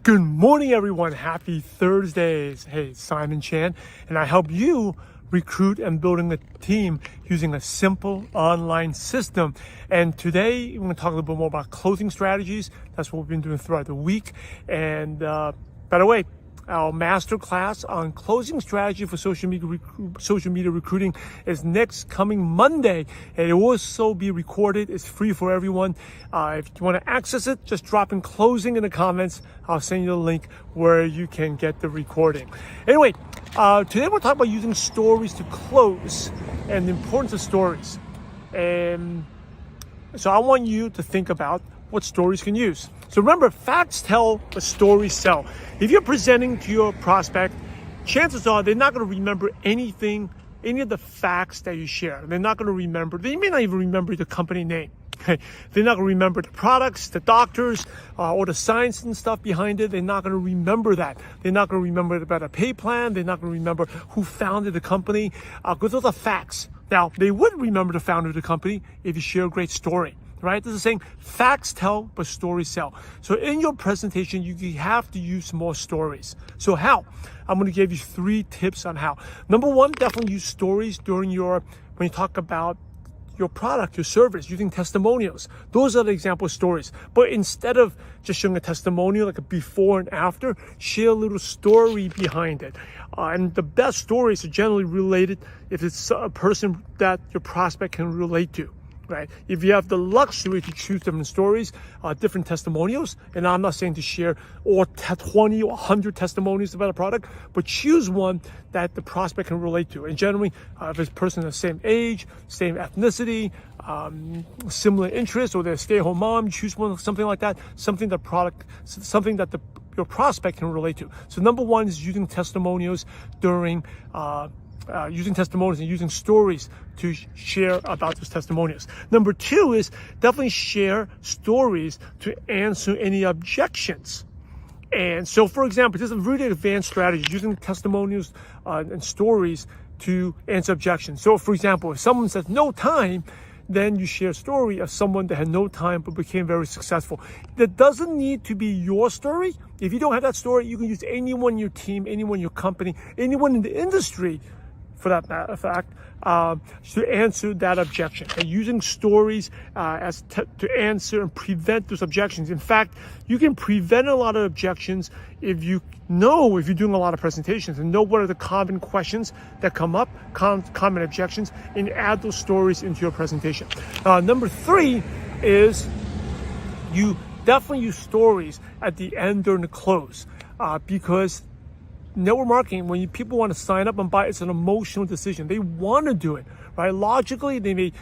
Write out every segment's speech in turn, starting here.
Good morning, everyone. Happy Thursdays. Hey, Simon Chan, and I help you recruit and building a team using a simple online system. And today, we're going to talk a little bit more about closing strategies. That's what we've been doing throughout the week. And by the way, our masterclass on closing strategy for social media recruiting is next coming Monday, and it will also be recorded. It's free for everyone. If you want to access it, just drop in closing in the comments. I'll send you the link where you can get the recording. Anyway, today we'll talk about using stories to close and the importance of stories. And so I want you to think about what stories can use. So remember, facts tell, but stories sell. If you're presenting to your prospect, chances are they're not going to remember any of the facts that you share. They're not going to remember, they may not even remember the company name. Okay? They're not going to remember the products, the doctors, or the science and stuff behind it. They're not going to remember that. They're not going to remember about a pay plan. They're not going to remember who founded the company, because those are facts. Now, they would remember the founder of the company if you share a great story. Right? This is saying facts tell, but stories sell. So in your presentation, you have to use more stories. So how? I'm going to give you 3 tips on how. Number 1, definitely use stories when you talk about your product, your service, using testimonials. Those are the example stories. But instead of just showing a testimonial, like a before and after, share a little story behind it. And the best stories are generally related if it's a person that your prospect can relate to. Right? If you have the luxury to choose different stories, different testimonials, and I'm not saying to share all 20 or 100 testimonials about a product, but choose one that the prospect can relate to. And generally, if it's a person of the same age, same ethnicity, similar interests, or they're a stay-at-home mom, choose one, something like that, something that your prospect can relate to. So number 1 is using testimonials and using stories to share about those testimonials. Number 2 is definitely share stories to answer any objections. And so, for example, this is a really advanced strategy, using testimonials and stories to answer objections. So, for example, if someone says no time, then you share a story of someone that had no time but became very successful. That doesn't need to be your story. If you don't have that story, you can use anyone in your team, anyone in your company, anyone in the industry, for that matter of fact, to answer that objection. And using stories to answer and prevent those objections. In fact, you can prevent a lot of objections if you're doing a lot of presentations and know what are the common questions that come up, common objections, and add those stories into your presentation. Number 3 is you definitely use stories at the end during the close, because network marketing, when people want to sign up and buy, it's an emotional decision. They want to do it, right? Logically, they may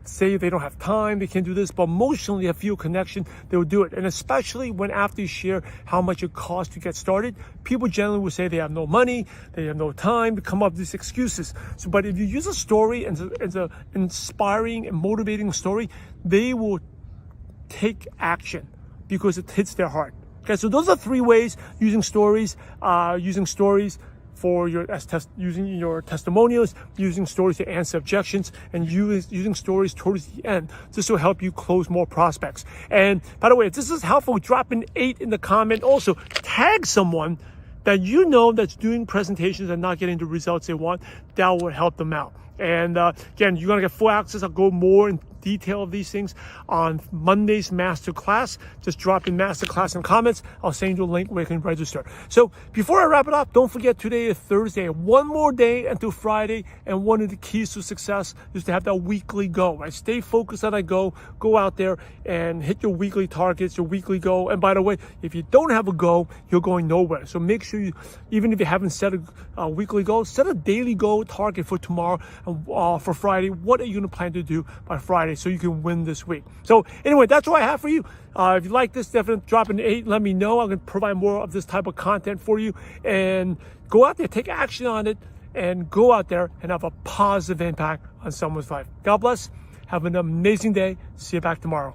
say they don't have time, they can't do this, but emotionally, they feel connection, they will do it. And especially when after you share how much it costs to get started, people generally will say they have no money, they have no time, to come up with these excuses. So, but if you use a story as an inspiring and motivating story, they will take action because it hits their heart. Okay, so those are 3 ways: using stories for using your testimonials, using stories to answer objections, and using stories towards the end. This will help you close more prospects. And by the way, if this is helpful, drop an 8 in the comment. Also, tag someone that you know that's doing presentations and not getting the results they want. That will help them out. And again, you're going to get full access. I'll go more in detail of these things on Monday's masterclass. Just drop in masterclass in comments. I'll send you a link where you can register. So before I wrap it up, don't forget today is Thursday. One more day until Friday. And one of the keys to success is to have that weekly goal, right? Stay focused on that goal. Go out there and hit your weekly targets, your weekly goal. And by the way, if you don't have a goal, you're going nowhere. So make sure even if you haven't set a weekly goal, set a daily goal target for tomorrow and for Friday. What are you going to plan to do by Friday so you can win this week? So anyway, that's what I have for you. If you like this, definitely drop an 8. Let me know. I'm going to provide more of this type of content for you. And go out there, take action on it, and go out there and have a positive impact on someone's life. God bless. Have an amazing day. See you back tomorrow.